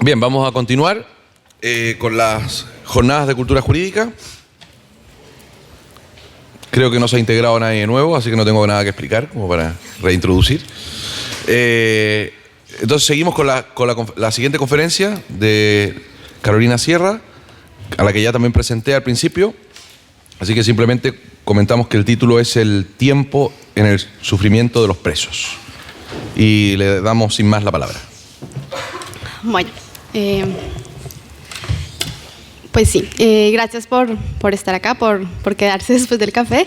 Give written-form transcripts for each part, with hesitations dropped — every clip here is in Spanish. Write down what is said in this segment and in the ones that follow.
Bien, vamos a continuar con las jornadas de cultura jurídica. Creo que no se ha integrado nadie nuevo, así que no tengo nada que explicar, como para reintroducir. Entonces seguimos con la siguiente conferencia de Carolina Sierra, a la que ya también presenté al principio. Así que simplemente comentamos que el título es El tiempo en el sufrimiento de los presos. Y le damos sin más la palabra. Bueno, pues sí, gracias por estar acá, por quedarse después del café.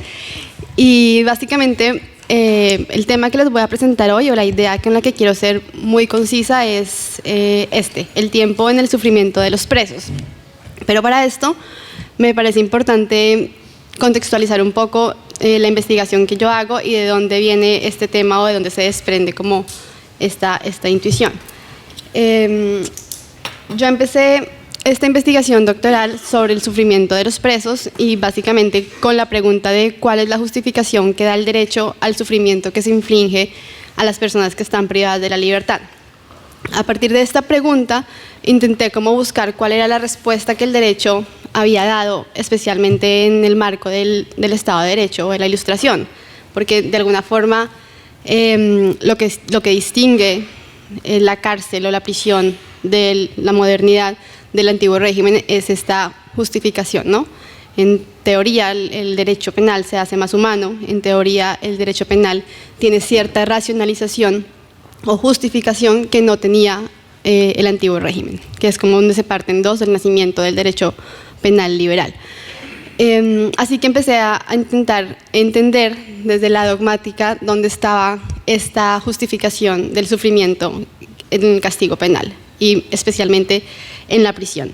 Y básicamente el tema que les voy a presentar hoy, o la idea con la que quiero ser muy concisa, es el tiempo en el sufrimiento de los presos. Pero para esto me parece importante contextualizar un poco la investigación que yo hago y de dónde viene este tema o de dónde se desprende como esta intuición. Yo empecé esta investigación doctoral sobre el sufrimiento de los presos y básicamente con la pregunta de cuál es la justificación que da el derecho al sufrimiento que se inflige a las personas que están privadas de la libertad. A partir de esta pregunta intenté como buscar cuál era la respuesta que el derecho había dado, especialmente en el marco del Estado de Derecho o de la Ilustración, porque de alguna forma lo que distingue la cárcel o la prisión de la modernidad del antiguo régimen es esta justificación, ¿no? En teoría el derecho penal se hace más humano, en teoría el derecho penal tiene cierta racionalización o justificación que no tenía el antiguo régimen, que es como donde se parten dos del nacimiento del derecho penal liberal. Así que empecé a intentar entender desde la dogmática dónde estaba esta justificación del sufrimiento en el castigo penal y especialmente en la prisión.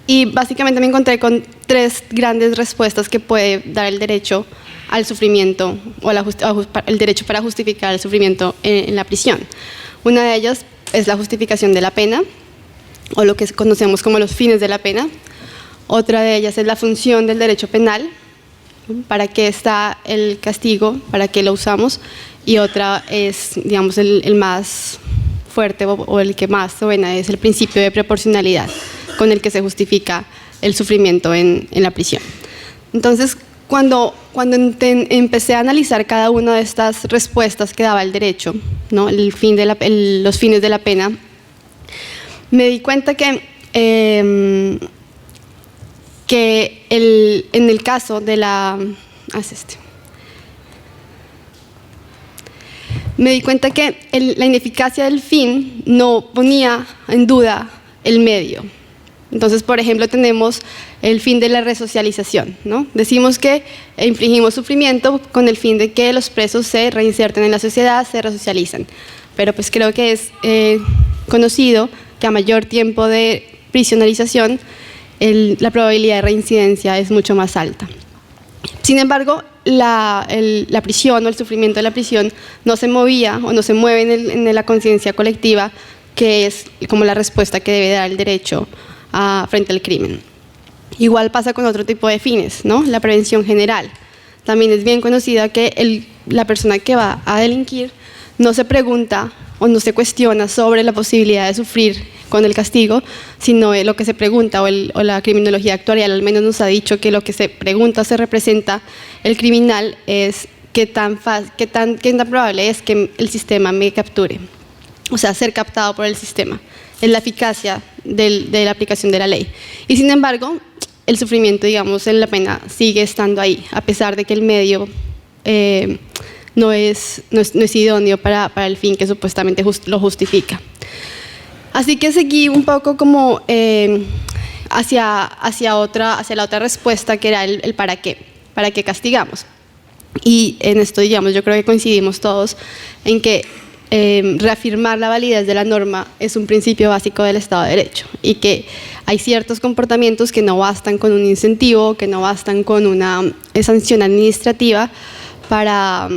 Y básicamente me encontré con tres grandes respuestas que puede dar el derecho al sufrimiento o el derecho para justificar el sufrimiento en la prisión. Una de ellas es la justificación de la pena, o lo que conocemos como los fines de la pena. Otra de ellas es la función del derecho penal, para qué está el castigo, para qué lo usamos, y otra es, digamos, el más fuerte o el que más suena, es el principio de proporcionalidad con el que se justifica el sufrimiento en la prisión. Entonces, cuando empecé a analizar cada una de estas respuestas que daba el derecho, ¿no? Los fines de la pena, me di cuenta que en el caso de me di cuenta que la ineficacia del fin no ponía en duda el medio. Entonces, por ejemplo, tenemos el fin de la resocialización, ¿no? Decimos que infligimos sufrimiento con el fin de que los presos se reinserten en la sociedad, se resocializan. Pero pues creo que es conocido que a mayor tiempo de prisionalización, la probabilidad de reincidencia es mucho más alta. Sin embargo, la prisión o el sufrimiento de la prisión no se movía o no se mueve en la conciencia colectiva, que es como la respuesta que debe dar el derecho frente al crimen. Igual pasa con otro tipo de fines, ¿no? La prevención general. También es bien conocida que la persona que va a delinquir no se pregunta o no se cuestiona sobre la posibilidad de sufrir con el castigo, sino lo que se pregunta, o la criminología actuarial al menos nos ha dicho que lo que se pregunta, se representa el criminal es qué tan probable es que el sistema me capture, o sea, ser captado por el sistema, es la eficacia de la aplicación de la ley. Y sin embargo, el sufrimiento, digamos, en la pena sigue estando ahí, a pesar de que el medio no es idóneo para el fin que supuestamente lo justifica. Así que seguí un poco como hacia la otra respuesta, que era el para qué castigamos. Y en esto, digamos, yo creo que coincidimos todos en que reafirmar la validez de la norma es un principio básico del Estado de Derecho y que hay ciertos comportamientos que no bastan con un incentivo, que no bastan con una sanción administrativa para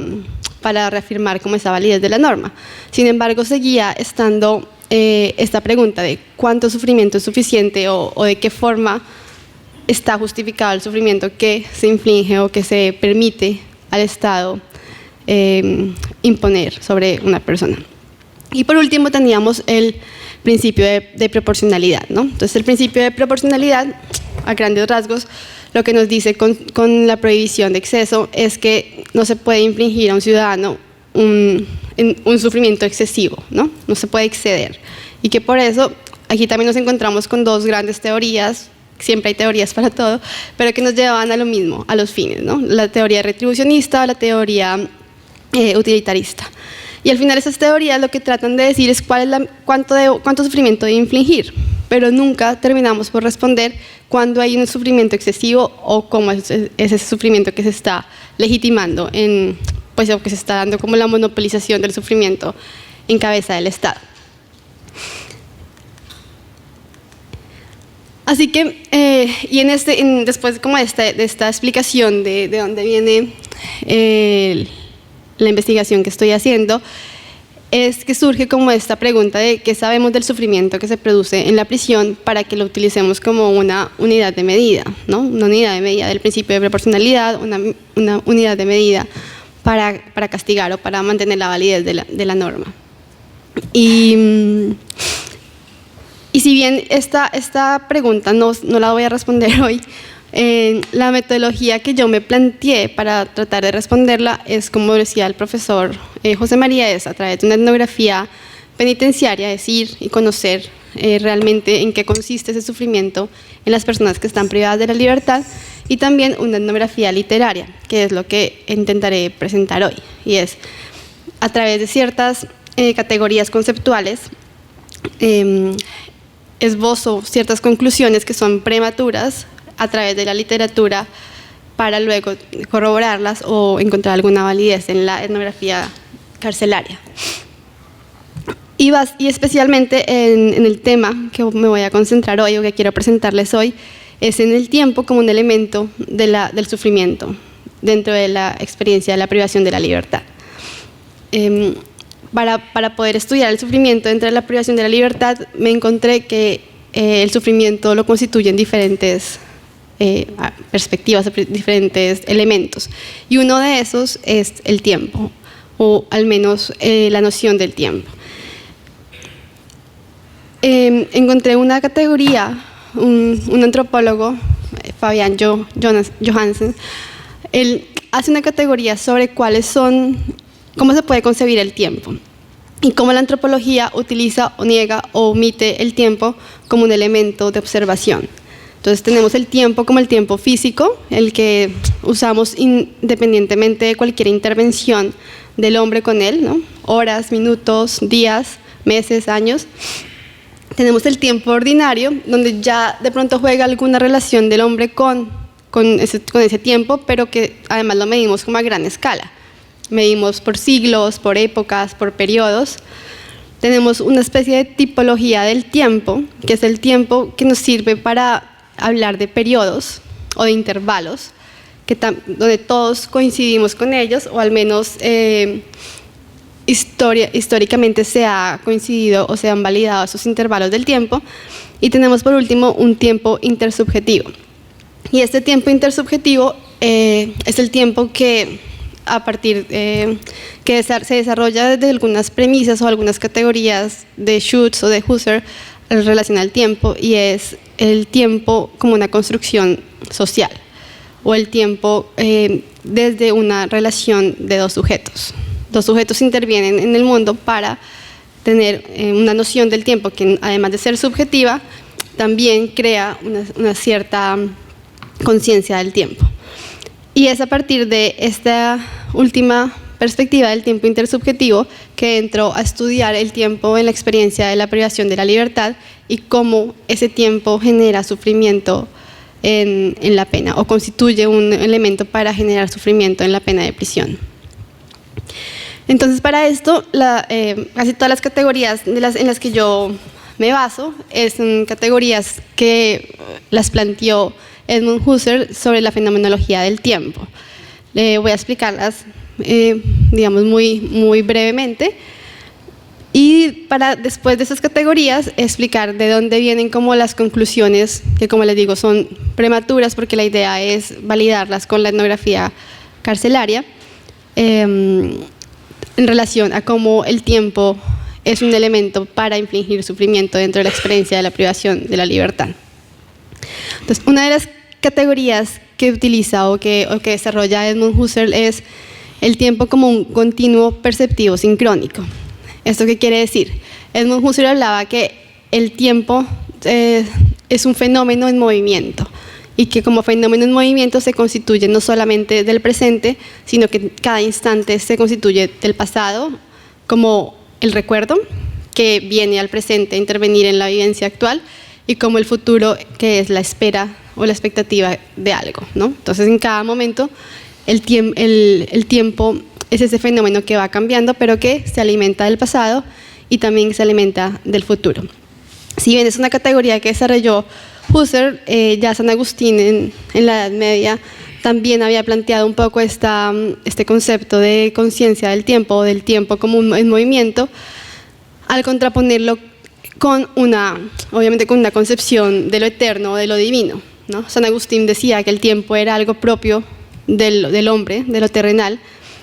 reafirmar como esa validez de la norma. Sin embargo, seguía estando esta pregunta de cuánto sufrimiento es suficiente o de qué forma está justificado el sufrimiento que se inflige o que se permite al Estado imponer sobre una persona. Y por último teníamos principio de proporcionalidad, ¿no? Entonces, el principio de proporcionalidad, a grandes rasgos, lo que nos dice con la prohibición de exceso es que no se puede infligir a un ciudadano un sufrimiento excesivo, ¿no? No se puede exceder. Y que por eso, aquí también nos encontramos con dos grandes teorías, siempre hay teorías para todo, pero que nos llevaban a lo mismo, a los fines, ¿no? La teoría retribucionista o la teoría utilitarista. Y al final esas teorías lo que tratan de decir es cuánto sufrimiento debe infligir, pero nunca terminamos por responder cuándo hay un sufrimiento excesivo o cómo es ese sufrimiento que se está legitimando, pues, o que se está dando como la monopolización del sufrimiento en cabeza del Estado. Así que, y después como de esta explicación de dónde viene la investigación que estoy haciendo, es que surge como esta pregunta de qué sabemos del sufrimiento que se produce en la prisión para que lo utilicemos como una unidad de medida, ¿no? Una unidad de medida del principio de proporcionalidad, una unidad de medida para castigar o para mantener la validez de la norma. Y si bien esta pregunta no la voy a responder hoy, la metodología que yo me planteé para tratar de responderla es, como decía el profesor José María, es a través de una etnografía penitenciaria, es ir y conocer realmente en qué consiste ese sufrimiento en las personas que están privadas de la libertad, y también una etnografía literaria, que es lo que intentaré presentar hoy, y es a través de ciertas categorías conceptuales, esbozo ciertas conclusiones que son prematuras a través de la literatura para luego corroborarlas o encontrar alguna validez en la etnografía carcelaria. Y especialmente en el tema que me voy a concentrar hoy o que quiero presentarles hoy, es en el tiempo como un elemento del sufrimiento dentro de la experiencia de la privación de la libertad. Para poder estudiar el sufrimiento dentro de la privación de la libertad, me encontré que el sufrimiento lo constituyen diferentes perspectivas, diferentes elementos. Y uno de esos es el tiempo, o al menos la noción del tiempo. Encontré una categoría, un antropólogo, Fabián Johansen, él hace una categoría sobre cómo se puede concebir el tiempo y cómo la antropología utiliza o niega o omite el tiempo como un elemento de observación. Entonces tenemos el tiempo como el tiempo físico, el que usamos independientemente de cualquier intervención del hombre con él, ¿no? Horas, minutos, días, meses, años. Tenemos el tiempo ordinario, donde ya de pronto juega alguna relación del hombre con ese tiempo, pero que además lo medimos como a gran escala. Medimos por siglos, por épocas, por periodos. Tenemos una especie de tipología del tiempo, que es el tiempo que nos sirve para hablar de periodos o de intervalos, donde todos coincidimos con ellos, o al menos históricamente se ha coincidido o se han validado esos intervalos del tiempo. Y tenemos por último un tiempo intersubjetivo. Y este tiempo intersubjetivo es el tiempo que se desarrolla desde algunas premisas o algunas categorías de Schutz o de Husserl en relación al tiempo, y es el tiempo como una construcción social, o el tiempo desde una relación de dos sujetos. Dos sujetos intervienen en el mundo para tener una noción del tiempo que, además de ser subjetiva, también crea una cierta conciencia del tiempo. Y es a partir de esta última perspectiva del tiempo intersubjetivo que entró a estudiar el tiempo en la experiencia de la privación de la libertad y cómo ese tiempo genera sufrimiento en la pena, o constituye un elemento para generar sufrimiento en la pena de prisión. Entonces, para esto, casi todas las categorías en las que yo me baso son categorías que las planteó Edmund Husserl sobre la fenomenología del tiempo. Voy a explicarlas, digamos, muy brevemente, y después de esas categorías explicar de dónde vienen como las conclusiones, que, como les digo, son prematuras porque la idea es validarlas con la etnografía carcelaria, en relación a cómo el tiempo es un elemento para infligir sufrimiento dentro de la experiencia de la privación de la libertad. Entonces, una de las categorías que utiliza o que desarrolla Edmund Husserl es el tiempo como un continuo perceptivo sincrónico. ¿Esto qué quiere decir? Edmund Husserl hablaba que el tiempo es un fenómeno en movimiento y que como fenómeno en movimiento se constituye no solamente del presente, sino que cada instante se constituye del pasado, como el recuerdo, que viene al presente a intervenir en la vivencia actual, y como el futuro, que es la espera o la expectativa de algo, ¿no? Entonces, en cada momento, el tiempo es ese fenómeno que va cambiando, pero que se alimenta del pasado y también se alimenta del futuro. Si bien es una categoría que desarrolló Husserl, ya San Agustín en la Edad Media también había planteado un poco este concepto de conciencia del tiempo, o del tiempo como en movimiento, al contraponerlo obviamente con una concepción de lo eterno o de lo divino, ¿no? San Agustín decía que el tiempo era algo propio del hombre, de lo terrenal,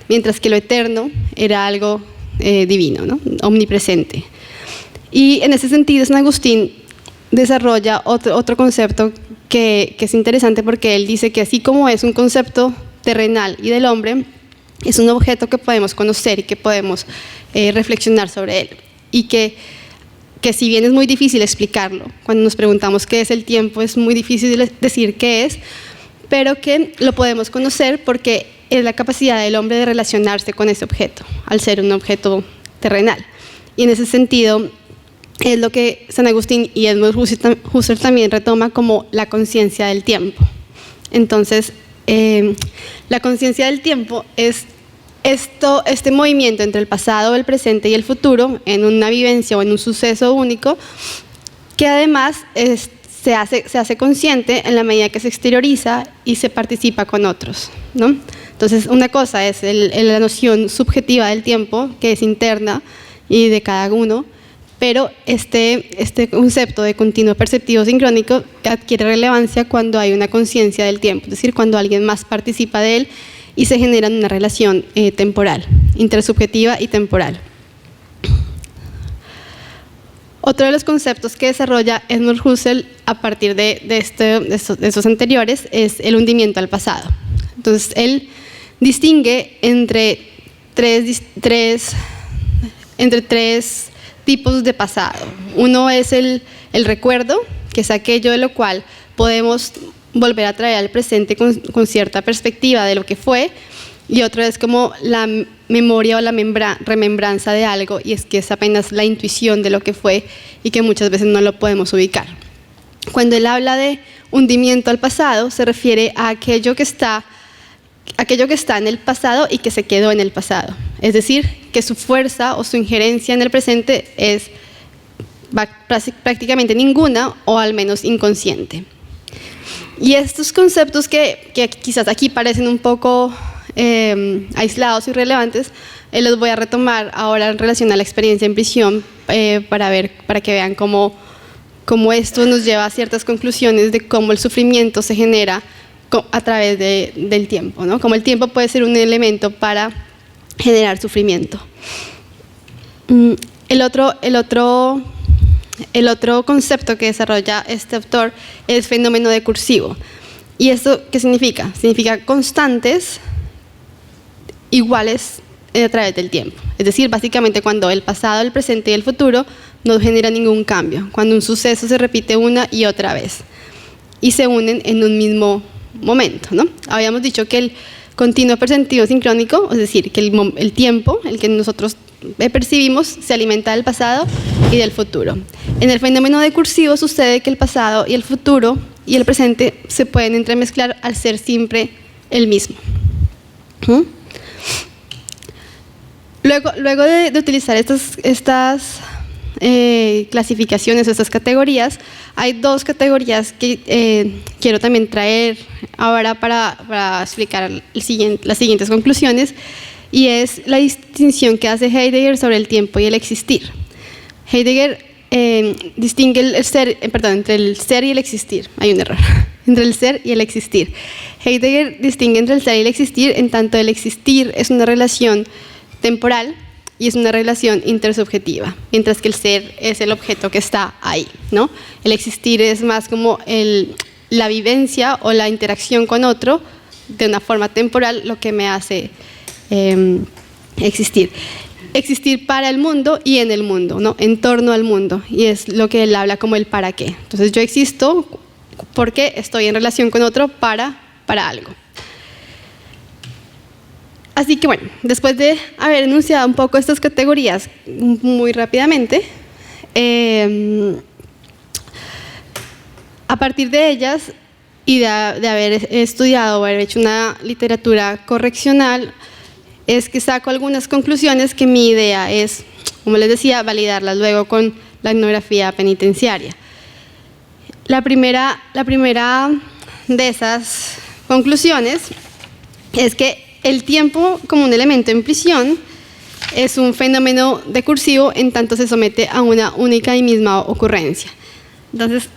mientras que lo eterno era algo divino, ¿no? Omnipresente. Y en ese sentido, San Agustín desarrolla otro concepto que es interesante, porque él dice que así como es un concepto terrenal y del hombre, es un objeto que podemos conocer y que podemos reflexionar sobre él. Y que si bien es muy difícil explicarlo, cuando nos preguntamos qué es el tiempo, es muy difícil decir qué es, pero que lo podemos conocer porque es la capacidad del hombre de relacionarse con ese objeto, al ser un objeto terrenal. Y en ese sentido, es lo que San Agustín y Edmund Husserl también retoma como la conciencia del tiempo. Entonces, la conciencia del tiempo es este movimiento entre el pasado, el presente y el futuro en una vivencia o en un suceso único, que además se hace consciente en la medida que se exterioriza y se participa con otros, ¿no? Entonces, una cosa es la noción subjetiva del tiempo, que es interna y de cada uno, pero este concepto de continuo perceptivo sincrónico adquiere relevancia cuando hay una conciencia del tiempo, es decir, cuando alguien más participa de él y se genera una relación temporal, intersubjetiva y temporal. Otro de los conceptos que desarrolla Edmund Husserl a partir de estos anteriores es el hundimiento al pasado. Entonces, él distingue entre tres tipos de pasado. Uno es el recuerdo, que es aquello de lo cual podemos volver a traer al presente con cierta perspectiva de lo que fue, y otro es como la memoria o la remembranza de algo, y es que es apenas la intuición de lo que fue y que muchas veces no lo podemos ubicar. Cuando él habla de hundimiento al pasado, se refiere a aquello que está en el pasado y que se quedó en el pasado. Es decir, que su fuerza o su injerencia en el presente es prácticamente ninguna, o al menos inconsciente. Y estos conceptos que quizás aquí parecen un poco aislados y irrelevantes, los voy a retomar ahora en relación a la experiencia en prisión, para que vean cómo esto nos lleva a ciertas conclusiones de cómo el sufrimiento se genera a través del tiempo, ¿no? Como el tiempo puede ser un elemento para generar sufrimiento. El otro concepto que desarrolla este autor es fenómeno decursivo. ¿Y esto qué significa? Significa constantes iguales a través del tiempo. Es decir, básicamente cuando el pasado, el presente y el futuro no genera ningún cambio, cuando un suceso se repite una y otra vez y se unen en un mismo momento, ¿no? Habíamos dicho que el continuo perceptivo sincrónico, es decir, que el tiempo, el que nosotros percibimos, se alimenta del pasado y del futuro. En el fenómeno decursivo sucede que el pasado y el futuro y el presente se pueden entremezclar al ser siempre el mismo. Luego de utilizar estas clasificaciones, estas categorías, hay dos categorías que quiero también traer ahora para explicar las siguientes conclusiones, y es la distinción que hace Heidegger sobre el tiempo y el existir. Heidegger distingue entre el ser y el existir. Hay un error. Entre el ser y el existir. Heidegger distingue entre el ser y el existir, en tanto el existir es una relación temporal y es una relación intersubjetiva, mientras que el ser es el objeto que está ahí, ¿no? El existir es más como la vivencia o la interacción con otro de una forma temporal, lo que me hace existir. Existir para el mundo y en el mundo, ¿no? En torno al mundo, y es lo que él habla como el para qué. Entonces yo existo porque estoy en relación con otro para algo. Así que bueno, después de haber enunciado un poco estas categorías muy rápidamente, a partir de ellas y de haber estudiado o haber hecho una literatura correccional, es que saco algunas conclusiones que mi idea es, como les decía, validarlas luego con la etnografía penitenciaria. La primera de esas conclusiones es que el tiempo como un elemento en prisión es un fenómeno decursivo en tanto se somete a una única y misma ocurrencia. Entonces,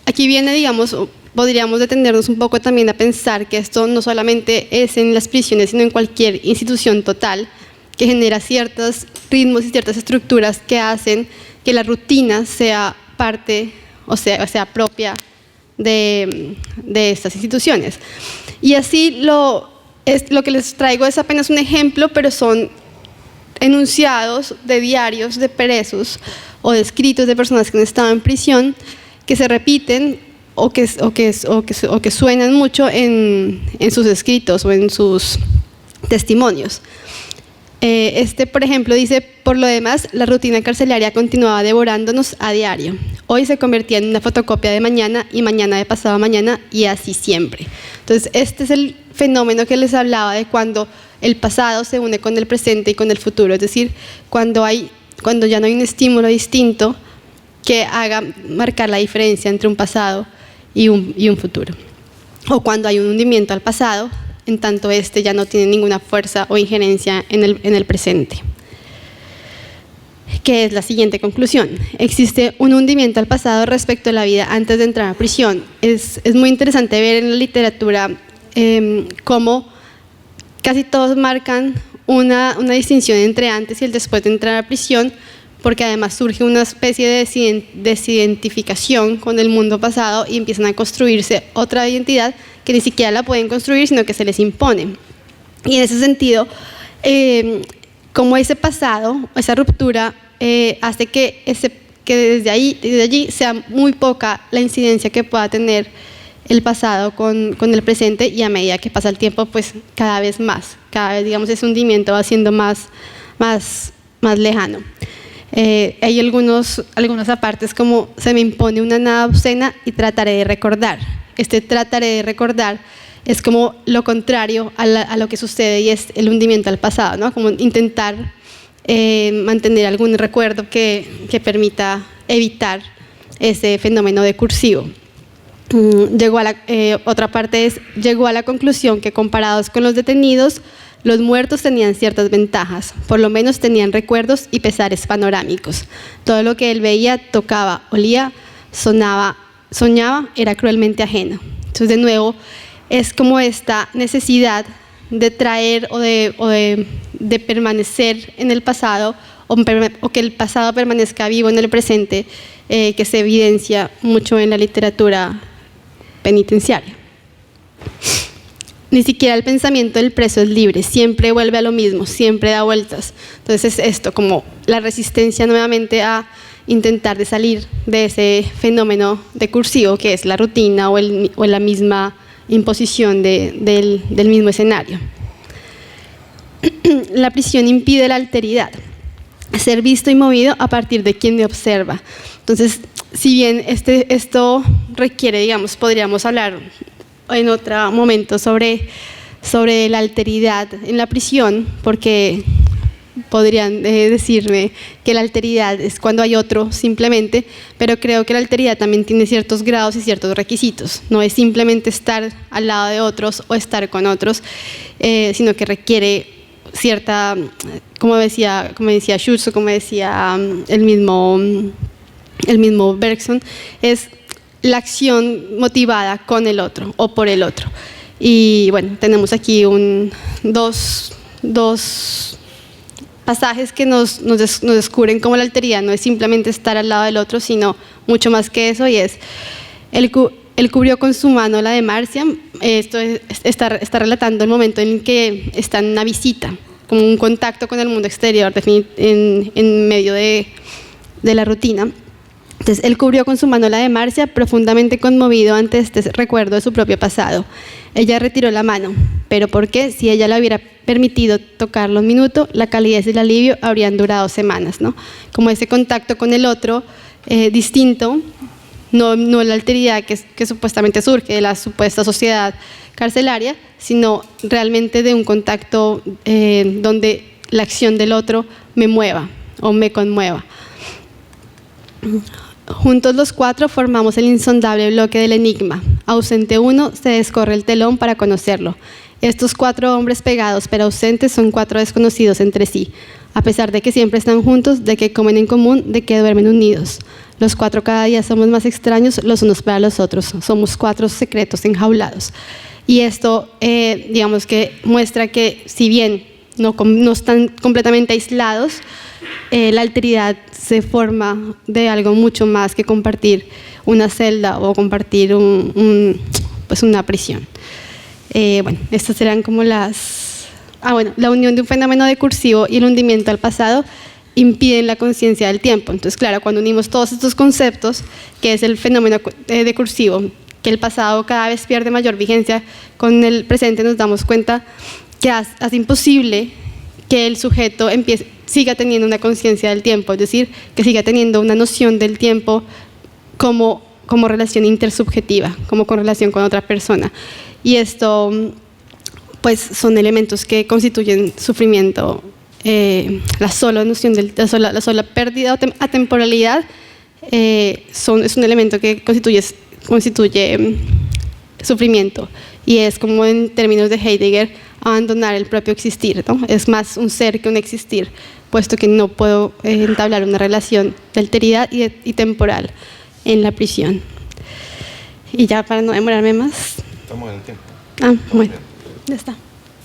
aquí viene, digamos, podríamos detenernos un poco también a pensar que esto no solamente es en las prisiones, sino en cualquier institución total que genera ciertos ritmos y ciertas estructuras que hacen que la rutina sea parte o sea propia de estas instituciones. Y así lo que les traigo es apenas un ejemplo, pero son enunciados de diarios de presos o de escritos de personas que han estado en prisión que se repiten o que suenan mucho en sus escritos o en sus testimonios. Por ejemplo, dice: por lo demás, la rutina carcelaria continuaba devorándonos a diario. Hoy se convertía en una fotocopia de mañana y mañana de pasado mañana y así siempre. Entonces, este es el fenómeno que les hablaba de cuando el pasado se une con el presente y con el futuro. Es decir, cuando ya no hay un estímulo distinto que haga marcar la diferencia entre un pasado y un futuro. O cuando hay un hundimiento al pasado, en tanto este ya no tiene ninguna fuerza o injerencia en el presente. ¿Qué es la siguiente conclusión? Existe un hundimiento al pasado respecto a la vida antes de entrar a prisión. Es muy interesante ver en la literatura cómo casi todos marcan una distinción entre antes y el después de entrar a prisión, porque además surge una especie de desidentificación con el mundo pasado y empiezan a construirse otra identidad que ni siquiera la pueden construir, sino que se les impone. Y en ese sentido, como ese pasado, esa ruptura, hace que desde allí sea muy poca la incidencia que pueda tener el pasado con el presente, y a medida que pasa el tiempo, pues cada vez, digamos, ese hundimiento va siendo más lejano. Hay algunos apartes como: se me impone una nada obscena y trataré de recordar. Trataré de recordar es como lo contrario a lo que sucede, y es el hundimiento al pasado, ¿no? Como intentar mantener algún recuerdo que permita evitar ese fenómeno decursivo. Otra parte es: llegó a la conclusión que comparados con los detenidos, los muertos tenían ciertas ventajas, por lo menos tenían recuerdos y pesares panorámicos. Todo lo que él veía, tocaba, olía, soñaba, era cruelmente ajeno. Entonces, de nuevo, es como esta necesidad de traer o de permanecer en el pasado, o que el pasado permanezca vivo en el presente, que se evidencia mucho en la literatura penitenciaria. Ni siquiera el pensamiento del preso es libre, siempre vuelve a lo mismo, siempre da vueltas. Entonces es esto, como la resistencia nuevamente a intentar de salir de ese fenómeno decursivo que es la rutina o la misma imposición del mismo escenario. La prisión impide la alteridad, ser visto y movido a partir de quien me observa. Entonces, si bien esto requiere, digamos, podríamos hablar en otro momento sobre la alteridad en la prisión, porque podrían decirme que la alteridad es cuando hay otro simplemente, pero creo que la alteridad también tiene ciertos grados y ciertos requisitos. No es simplemente estar al lado de otros o estar con otros, sino que requiere cierta, como decía Schutz, o como decía el mismo Bergson, es la acción motivada con el otro o por el otro. Y bueno, tenemos aquí dos dos pasajes que nos descubren cómo la alteridad no es simplemente estar al lado del otro, sino mucho más que eso, y es, él cubrió con su mano la de Marcia. Esto está relatando el momento en el que está en una visita, como un contacto con el mundo exterior en medio de la rutina. Entonces, él cubrió con su mano la de Marcia, profundamente conmovido ante este recuerdo de su propio pasado. Ella retiró la mano, pero ¿por qué? Si ella le hubiera permitido tocarlo un minuto, la calidez y el alivio habrían durado semanas, ¿no? Como ese contacto con el otro distinto, no la alteridad que supuestamente surge de la supuesta sociedad carcelaria, sino realmente de un contacto donde la acción del otro me mueva o me conmueva. Juntos los cuatro formamos el insondable bloque del enigma. Ausente uno, se descorre el telón para conocerlo. Estos cuatro hombres pegados pero ausentes son cuatro desconocidos entre sí, a pesar de que siempre están juntos, de que comen en común, de que duermen unidos. Los cuatro cada día somos más extraños los unos para los otros. Somos cuatro secretos enjaulados. Y esto, digamos que muestra que si bien no están completamente aislados, la alteridad se forma de algo mucho más que compartir una celda o compartir pues una prisión. Bueno, estas serán como las... la unión de un fenómeno decursivo y el hundimiento al pasado impiden la conciencia del tiempo. Entonces, claro, cuando unimos todos estos conceptos, que es el fenómeno decursivo, que el pasado cada vez pierde mayor vigencia, con el presente nos damos cuenta que hace imposible que el sujeto siga teniendo una conciencia del tiempo, es decir, que siga teniendo una noción del tiempo como relación intersubjetiva, como con relación con otra persona. Y esto, pues, son elementos que constituyen sufrimiento. La sola noción la sola pérdida o atemporalidad es un elemento que constituye sufrimiento, y es como, en términos de Heidegger, abandonar el propio existir, ¿no? Es más un ser que un existir, puesto que no puedo entablar una relación de alteridad y temporal en la prisión. Y ya, para no demorarme más. Estamos en el tiempo. Bueno, ya está.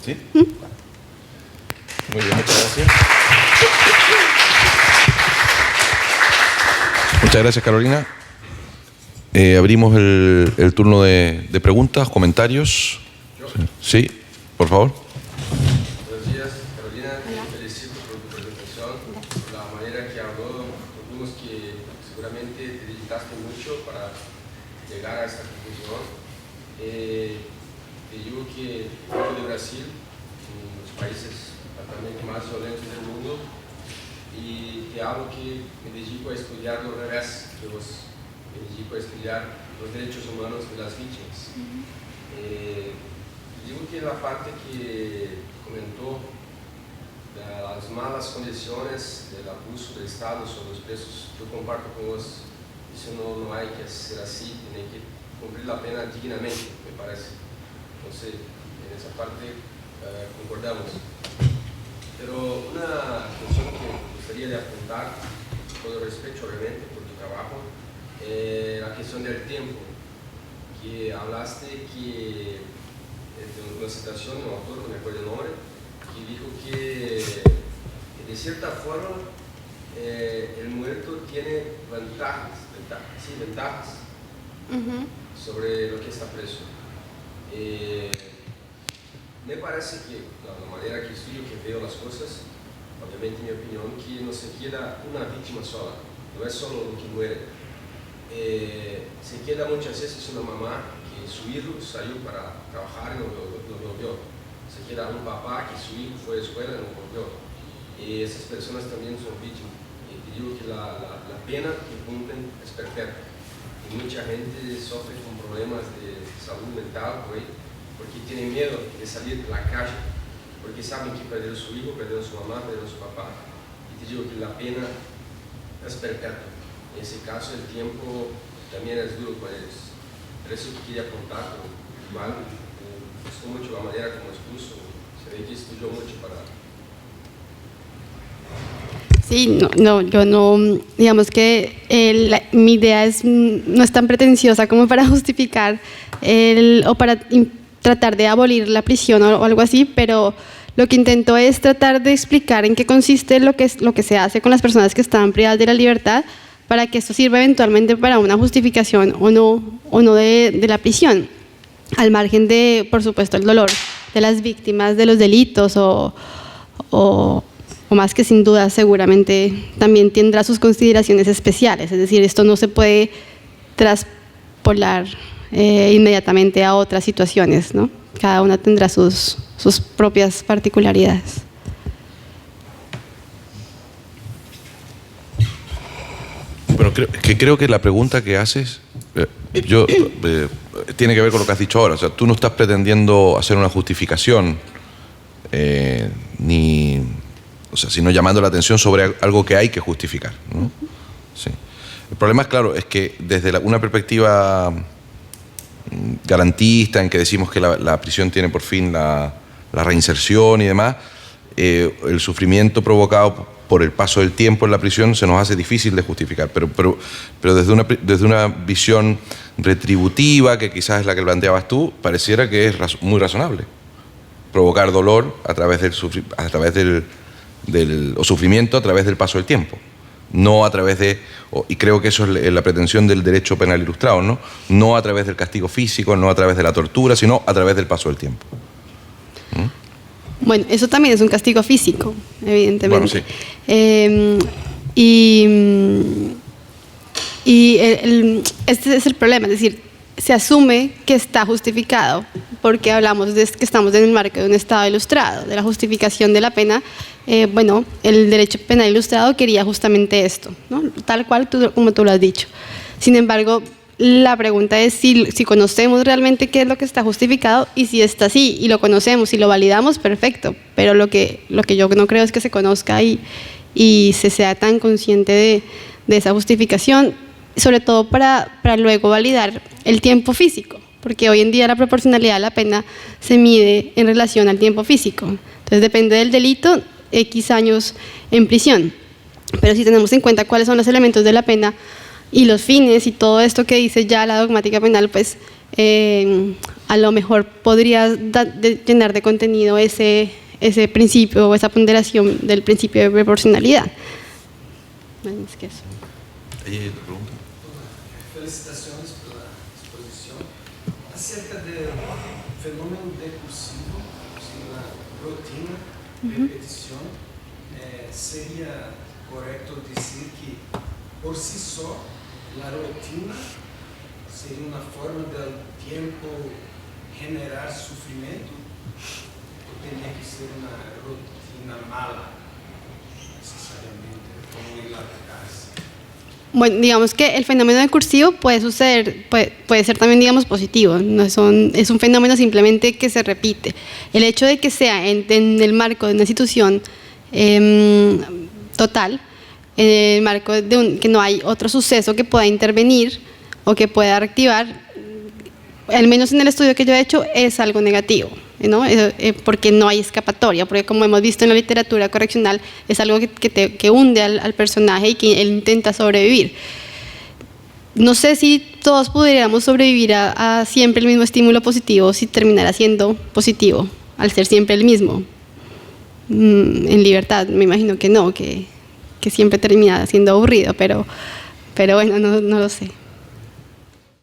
¿Sí? Muy bien, muchas gracias. Muchas gracias, Carolina. Abrimos el turno de preguntas, comentarios. Sí, por favor. Buenos días, Carolina. Te felicito por tu presentación, por la manera que habló. Vimos que seguramente te dedicaste mucho para llegar a esta conclusión. Te digo que vengo de Brasil, uno de los países actualmente más violentos del mundo, y te hablo que me dedico a estudiar lo revés que vos. Me dedico a estudiar los derechos humanos de las víctimas. Digo que la parte que comentó de las malas condiciones del abuso del Estado sobre los presos, yo comparto con vos. Eso no hay que hacer así, tiene que cumplir la pena dignamente, me parece. Entonces, en esa parte concordamos. Pero una cuestión que me gustaría de apuntar, con todo respeto obviamente por tu trabajo, la cuestión del tiempo, que hablaste que de una citación de un autor, no me acuerdo el nombre, que dijo que de cierta forma el muerto tiene ventajas sobre lo que está preso. Me parece que la manera que estudio, que veo las cosas, obviamente mi opinión, que no se queda una víctima sola, no es solo lo que muere. Se queda muchas veces una mamá que su hijo salió para trabajar y no volvió. Se queda un papá que su hijo fue a la escuela y no volvió. Y esas personas también son víctimas. Y te digo que la pena que cumplen es perfecta. Y mucha gente sufre con problemas de salud mental porque tienen miedo de salir de la calle, porque saben que perdieron su hijo, perdieron su mamá, perdieron su papá. Y te digo que la pena es perfecta. En ese caso el tiempo también es duro para ellos. Por eso que quería contar, pero igual me gustó mucho la manera como expuso. Se ve que estudió mucho para... Sí, yo no, digamos que mi idea no es tan pretenciosa como para justificar o para tratar de abolir la prisión o algo así, pero lo que intento es tratar de explicar en qué consiste lo que se hace con las personas que están privadas de la libertad, para que esto sirva eventualmente para una justificación o no de la prisión, al margen de, por supuesto, el dolor de las víctimas de los delitos o más que sin duda seguramente también tendrá sus consideraciones especiales, es decir, esto no se puede traspolar inmediatamente a otras situaciones, ¿no? Cada una tendrá sus propias particularidades. Bueno, creo que la pregunta que haces tiene que ver con lo que has dicho ahora. O sea, tú no estás pretendiendo hacer una justificación sino llamando la atención sobre algo que hay que justificar, ¿no? Sí. El problema es, claro, es que desde una perspectiva garantista, en que decimos que la prisión tiene por fin la reinserción y demás, el sufrimiento provocado por el paso del tiempo en la prisión se nos hace difícil de justificar, pero desde una visión retributiva, que quizás es la que planteabas tú, pareciera que es muy razonable provocar dolor a través del sufrimiento a través del paso del tiempo, no a través de, y creo que eso es la pretensión del derecho penal ilustrado, no a través del castigo físico, no a través de la tortura, sino a través del paso del tiempo. Bueno, eso también es un castigo físico, evidentemente. Bueno, sí. Este es el problema, es decir, se asume que está justificado porque hablamos de que estamos en el marco de un Estado ilustrado, de la justificación de la pena. Bueno, el derecho penal ilustrado quería justamente esto, ¿no? Tal cual como tú lo has dicho. Sin embargo, la pregunta es si conocemos realmente qué es lo que está justificado, y si está así y lo conocemos y lo validamos, perfecto, pero lo que yo no creo es que se conozca y se sea tan consciente de esa justificación, sobre todo para luego validar el tiempo físico, porque hoy en día la proporcionalidad de la pena se mide en relación al tiempo físico. Entonces depende del delito, X años en prisión, pero si tenemos en cuenta cuáles son los elementos de la pena y los fines y todo esto que dice ya la dogmática penal, pues a lo mejor podría llenar de contenido ese principio o esa ponderación del principio de proporcionalidad. No hay más que eso. Felicitaciones por la exposición. Acerca del fenómeno decursivo, la rutina, repetición, sería correcto decir que por sí solo la rutina sería una forma del tiempo generar sufrimiento, o tenía que ser una rutina mala, necesariamente, como ir a la cárcel? Bueno, digamos que el fenómeno decursivo puede ser también, digamos, positivo. No es un fenómeno simplemente que se repite. El hecho de que sea en el marco de una institución total, en el marco de que no hay otro suceso que pueda intervenir o que pueda reactivar, al menos en el estudio que yo he hecho, es algo negativo, ¿no? Porque no hay escapatoria, porque como hemos visto en la literatura correccional, es algo que hunde al personaje y que él intenta sobrevivir. No sé si todos pudiéramos sobrevivir a siempre el mismo estímulo positivo, si terminara siendo positivo, al ser siempre el mismo. En libertad, me imagino que no, que siempre termina siendo aburrido, pero bueno, no lo sé.